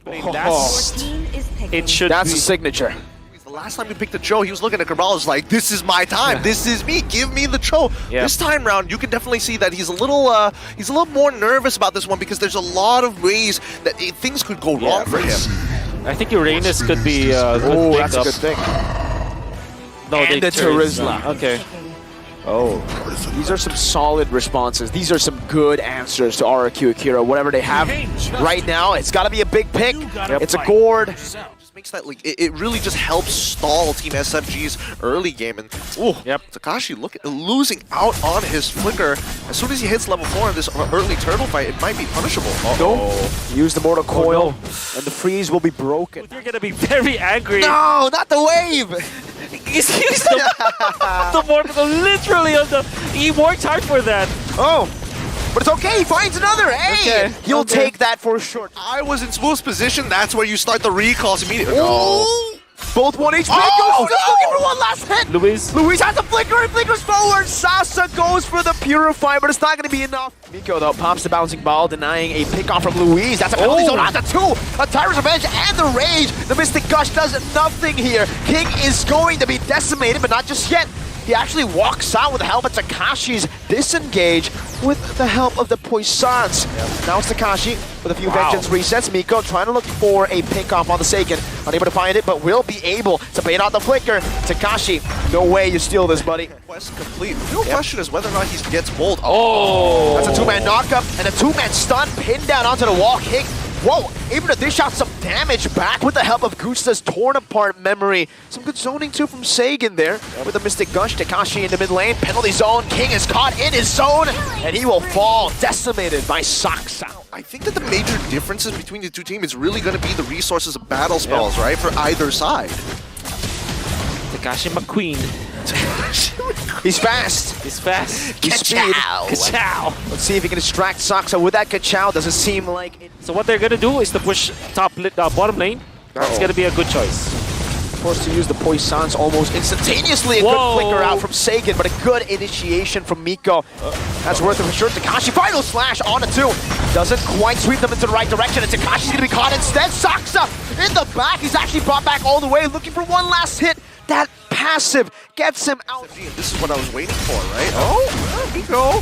It should That's be. a signature. The last time we picked the Cho, he was looking at Cabral, was like, this is my time, this is me, give me the Cho. Yeah. This time round, you can definitely see that he's a little more nervous about this one because there's a lot of ways that things could go wrong for him. I think Uranus could be a good Oh, that's a pickup. good thing. No, And they the turned- Turizla. Okay. Oh, these are some solid responses. These are some good answers to RRQ Akira. Whatever they have right now, it's got to be a big pick. It's a gourd. Just makes that, like, it really just helps stall Team SMG's early game. And Takashi losing out on his flicker. As soon as he hits level 4 in this early turtle fight, it might be punishable. Use the mortal coil, and the freeze will be broken. You're gonna be very angry. No, not the wave! He's the mortal literally on the. He worked hard for that. Oh, but it's okay. He finds another. Hey, Okay, he'll take that for sure. I was in Smooth's position, that's where you start the recalls immediately. Oh, both 1 HP. Oh, Goes looking for one last hit. Luis has the flicker and flickers forward. Sasa goes for the Purify, but it's not going to be enough. Miko, though, pops the bouncing ball, denying a pick-off from Luis. That's a penalty zone on the 2. A Tyrant's Revenge and the Rage. The Mystic Gush does nothing here. King is going to be decimated, but not just yet. He actually walks out with the help of Takashi's disengage with the help of the Poissons. Now it's Takashi with a few vengeance resets. Miko trying to look for a pick-off on the Seiken. Unable to find it, but will be able to bait out the flicker. Takashi, no way you steal this, buddy. Quest complete. The real question is whether or not he gets bold. Oh! That's a 2-man knockup and a 2-man stun pinned down onto the wall. King, whoa, able to dish out some damage back with the help of Gusta's torn apart memory. Some good zoning too from Sagan there with the Mystic Gush. Takashi in the mid lane, penalty zone. King is caught in his zone and he will fall decimated by Saksa. I think that the major differences between the two teams is really going to be the resources of battle spells, right, for either side. Takashi McQueen. He's fast. He's fast. He's speed. Ka-chow. Let's see if he can distract Saksa with that Ka-chow. Doesn't seem like it. So what they're gonna do is to push bottom lane. That's gonna be a good choice. Forced to use the Poissons almost instantaneously. A good flicker out from Sagan, but a good initiation from Miko. That's worth it for sure. Takashi, final slash on a 2. Doesn't quite sweep them into the right direction, and Takashi's gonna be caught instead. Saksa in the back. He's actually brought back all the way, looking for one last hit. That passive gets him out. This is what I was waiting for, right? Oh, Miko.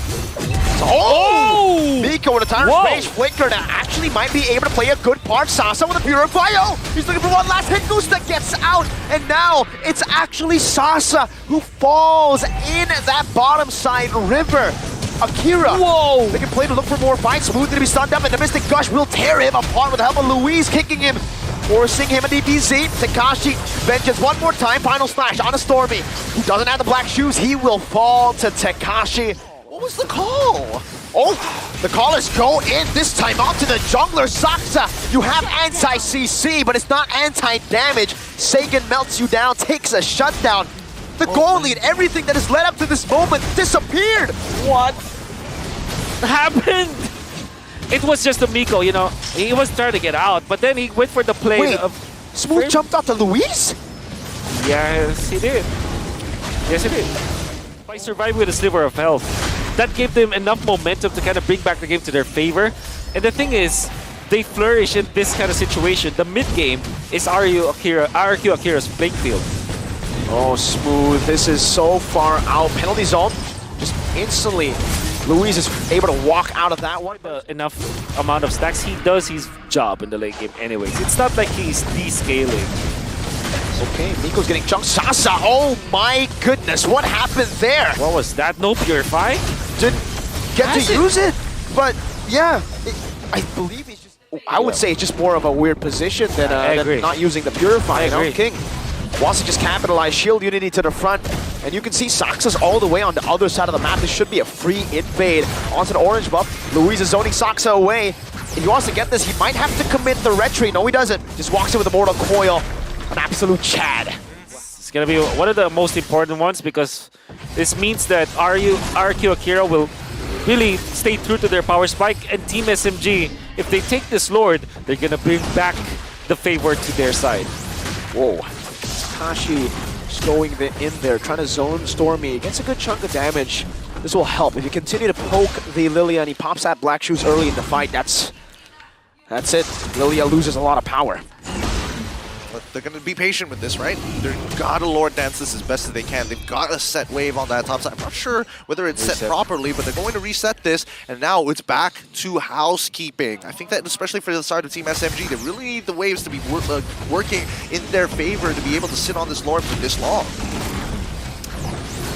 Oh! Miko with a Tyrant's Rage flicker that actually might be able to play a good part. Sasa with a Purify. Oh! He's looking for one last hit. Gusta gets out. And now it's actually Sasa who falls in that bottom side river. Akira. Whoa! They can play to look for more fights. Smooth going to be stunned up, and the Mystic Gush will tear him apart with the help of Luis kicking him, forcing him a DPZ. Takashi vengeance one more time. Final slash on a Stormy. Who doesn't have the black shoes, he will fall to Takashi. What was the call? Oh, the callers go in this time onto the jungler. Saksa, you have anti-CC, but it's not anti-damage. Sagan melts you down, takes a shutdown. The goal lead, everything that has led up to this moment disappeared. What happened? It was just a Miko, you know. He was trying to get out, but then he went for the play Wait, of... Smooth jumped out to Luis? Yes, he did. Yes, he did. By surviving with a sliver of health, that gave them enough momentum to kind of bring back the game to their favor. And the thing is, they flourish in this kind of situation. The mid game is RRQ Akira's playing field. Oh, Smooth, this is so far out. Penalty zone, just instantly. Luis is able to walk out of that one. Enough amount of stacks, he does his job in the late game anyways. It's not like he's descaling. Okay, Miko's getting chunked. Sasa, oh my goodness, what happened there? What was that? No Purify? Didn't get to use it, but yeah, I believe he's just, I would say it's just more of a weird position than not using the Purify. You know? King wants to just capitalize shield unity to the front, and you can see Saksa's all the way on the other side of the map. This should be a free invade onto the orange buff. Luis is zoning Saksa away. If he wants to get this, he might have to commit the retreat. No, he doesn't. Just walks in with a mortal coil. An absolute Chad. It's gonna be one of the most important ones because this means that RRQ Akira will really stay true to their power spike, and Team SMG, if they take this Lord, they're gonna bring back the favor to their side. Whoa. Takashi just going in there, trying to zone Stormy. Gets a good chunk of damage. This will help. If you continue to poke the Lily and he pops that black shoes early in the fight, that's That's it. Lilia loses a lot of power. But they're going to be patient with this, right? They've got to Lord Dance this as best as they can. They've got a set wave on that top side. I'm not sure whether it's set properly, but they're going to reset this, and now it's back to housekeeping. I think that especially for the side of Team SMG, they really need the waves to be working in their favor to be able to sit on this Lord for this long.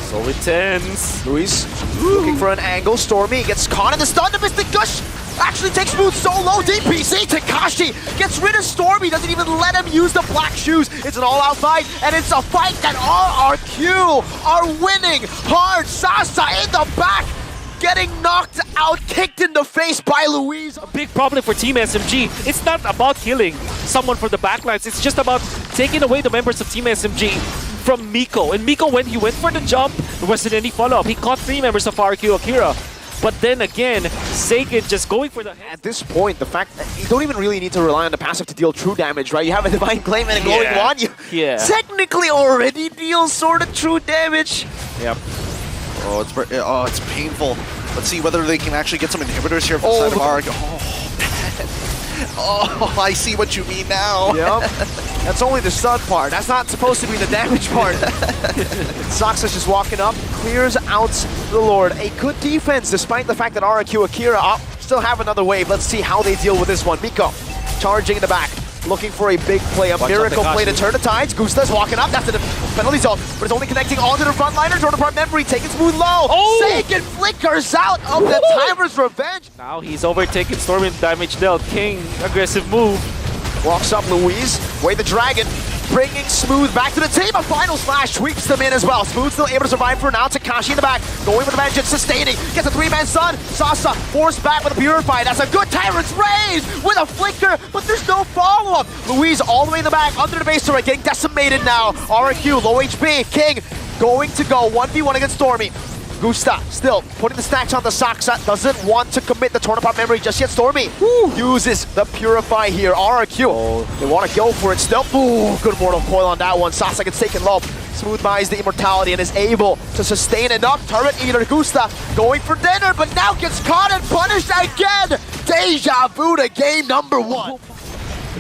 So intense. Luis looking for an angle. Stormy gets caught in the stun. The Mystic Gush actually takes Smooth so low. DPC, Takashi gets rid of Stormy. Doesn't even let him use the black shoes. It's an all-out fight, and it's a fight that RRQ are winning hard. Sasa in the back, getting knocked out, kicked in the face by Luis. A big problem for Team SMG. It's not about killing someone from the backlines. It's just about taking away the members of Team SMG from Miko. And Miko, when he went for the jump, there wasn't any follow-up. He caught 3 members of RRQ Akira. But then again, Sagan just going for the head. At this point, the fact that you don't even really need to rely on the passive to deal true damage, right? You have a Divine Claim and a Glowing Wand. You technically already deal sort of true damage. Yep. Oh, it's painful. Let's see whether they can actually get some inhibitors here from the side of RRQ. Oh, I see what you mean now. Yep. That's only the stun part. That's not supposed to be the damage part. Soxa's just walking up, clears out the Lord. A good defense, despite the fact that RRQ Akira still have another wave. Let's see how they deal with this one. Miko charging in the back, looking for a big play, a miracle play to turn the tides. Gusta's walking up, that's the penalty zone, but it's only connecting onto the frontliners. Torn apart memory, taking Smooth low. Sagan flickers out of the Timer's Revenge. Now he's overtaking Storm and damage dealt. King, aggressive move. Walks up Luis, Way the Dragon, bringing Smooth back to the team. A final slash sweeps them in as well. Smooth still able to survive for now. Takashi in the back, going for the vengeance, sustaining. Gets a 3-man stun. Sasa forced back with a Purify. That's a good Tyrant's Raise with a flicker, but there's no follow-up. Luis all the way in the back, under the base turret, getting decimated now. RRQ, low HP. King going to go 1v1 against Stormy. Gusta still putting the stacks on the Soxa, doesn't want to commit the torn apart memory just yet. Stormy uses the Purify here. RRQ, they want to go for it still. Ooh, good Mortal Coil on that one. Sasa gets taken low. Smooth buys the Immortality and is able to sustain enough. Turret Eater Gusta going for dinner, but now gets caught and punished again. Deja vu to game number 1.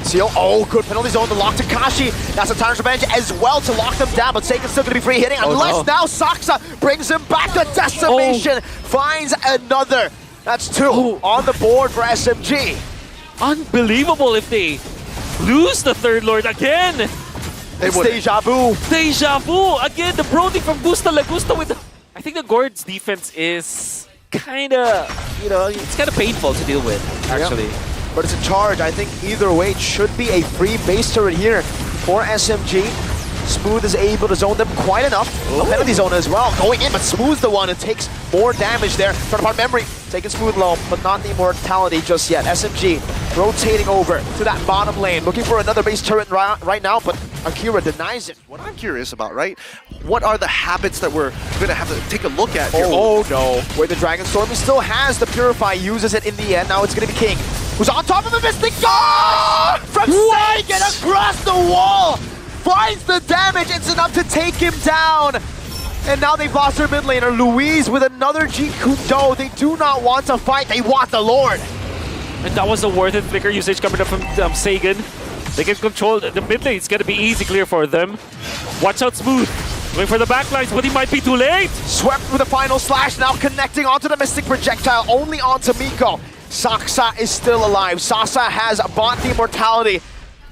Seal, good penalty zone to lock Takashi. That's a Timer's Revenge as well to lock them down, but Sagan's still going to be free hitting unless now Soxa brings him back to decimation. Finds another. That's 2 on the board for SMG. Unbelievable if they lose the third Lord again. It's Deja vu. Deja vu again. The Brody from Gusta Lagusta with. I think the Gord's defense is kind of, it's kind of painful to deal with actually. Yep. But it's a charge. I think either way, it should be a free base turret here for SMG. Smooth is able to zone them quite enough. The penalty zone as well, going in, but Smooth's the one who takes more damage there. Turn apart memory, taking Smooth low, but not the immortality just yet. SMG rotating over to that bottom lane, looking for another base turret right now, but Akira denies it. What I'm curious about, right? What are the habits that we're going to have to take a look at here? Oh no. Where the Dragon Storm, he still has the Purify, uses it in the end. Now it's going to be King, who's on top of the Mystic Guard from Sagan across the wall. Finds the damage, it's enough to take him down. And now they've lost their mid laner. Luis with another G Kudo. They do not want to fight, they want the Lord. And that was a worth it flicker usage coming up from Sagan. They can control the mid lane. It's going to be easy clear for them. Watch out, Smooth. Going for the backlines, but he might be too late. Swept with a final slash, now connecting onto the Mystic Projectile, only onto Miko. Soxa is still alive. Sasa has bought the immortality,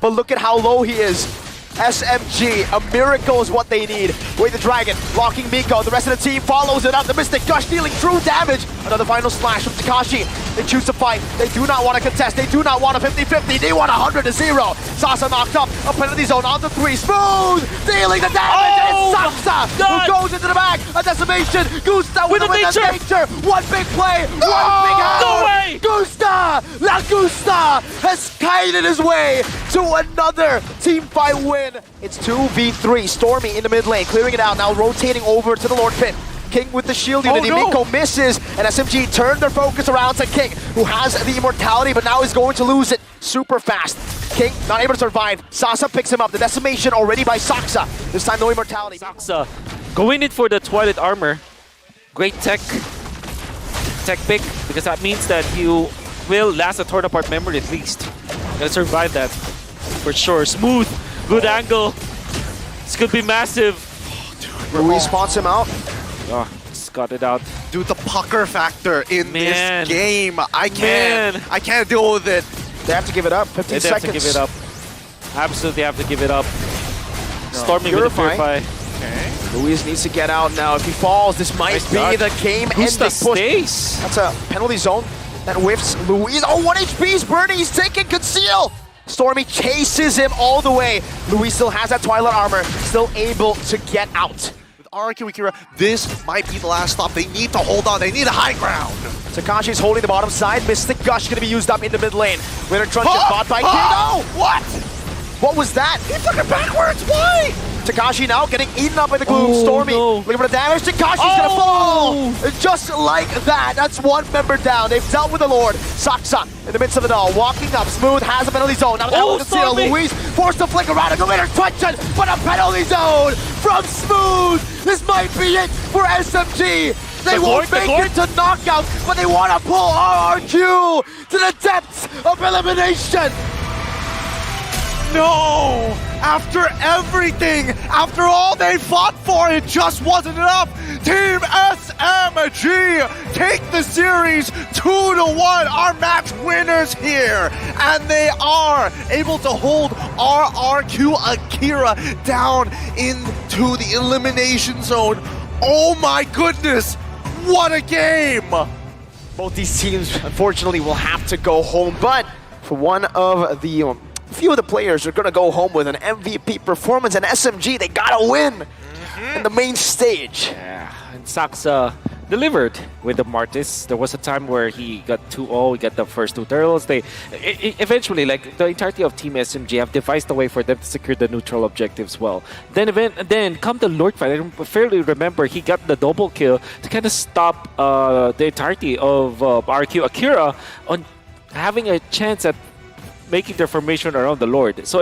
but look at how low he is. SMG, a miracle is what they need. Way the Dragon, locking Miko. The rest of the team follows it up. The Mystic Gush dealing true damage. Another final slash from Takashi. They choose to fight. They do not want to contest. They do not want a 50-50. They want 100-0. Sasa knocked up. A penalty zone on the 3. Smooth dealing the damage. It's Sasa who goes into the back. A decimation. Gusta with the nature. One big play. One big hand. No way. Gusta! La Gusta has guided his way to another team fight win. It's 2v3. Stormy in the mid lane, clearing it out. Now rotating over to the Lord Pit. King with the shield unity. Miko misses, and SMG turned their focus around to King, who has the immortality, but now is going to lose it super fast. King not able to survive. Sasa picks him up. The decimation already by Soxa. This time no immortality. Soxa going in for the Twilight Armor. Great tech pick, because that means that you will last a torn apart memory at least. Gotta survive that for sure. Smooth, good angle. This could be massive. Luis spots him out. Oh, just got it out. Dude, the pucker factor in Man. this game, I can't deal with it. They have to give it up. 15 They seconds. have to give it up. Absolutely have to give it up. Stormy with the Purify. Purify. Luis needs to get out now. If he falls, this might Nice be dodge. the game Who's ending the push. stays? That's a penalty zone that whiffs Luis. Oh, 1 HP is burning. He's taking conceal. Stormy chases him all the way. Luis still has that Twilight armor, still able to get out. With RQ Akira, this might be the last stop. They need to hold on. They need a high ground. Takashi's holding the bottom side. Mystic Gush going to be used up in the mid lane. Winter Truncheon bought by Kano. What? What was that? He took it backwards. Why? Takashi now getting eaten up by the gloom. Oh, Stormy no. looking for the damage. Takashi's gonna fall! Just like that. That's one member down. They've dealt with the Lord. Saksa in the midst of it all. Walking up. Smooth has a penalty zone. Now conceal. Stormy. Luis forced to flick around and go Winter Truncheon, but a penalty zone from Smooth. This might be it for SMG. They won't make it to knockout, but they want to pull RRQ to the depths of elimination. No! After everything, after all they fought for, it just wasn't enough. Team SMG take the series 2-1. Our match winners here. And they are able to hold RRQ Akira down into the elimination zone. Oh my goodness, what a game! Both these teams, unfortunately, will have to go home, but for one of the few of the players are going to go home with an MVP performance, and SMG, they gotta win in the main stage. Yeah, and Saksa delivered with the Martis. There was a time where he got 2-0, he got the first 2 turtles. They eventually, like the entirety of Team SMG, have devised a way for them to secure the neutral objectives well. Then come the Lord fight. I fairly remember he got the double kill to kind of stop the entirety of RQ Akira on having a chance at making their formation around the Lord. So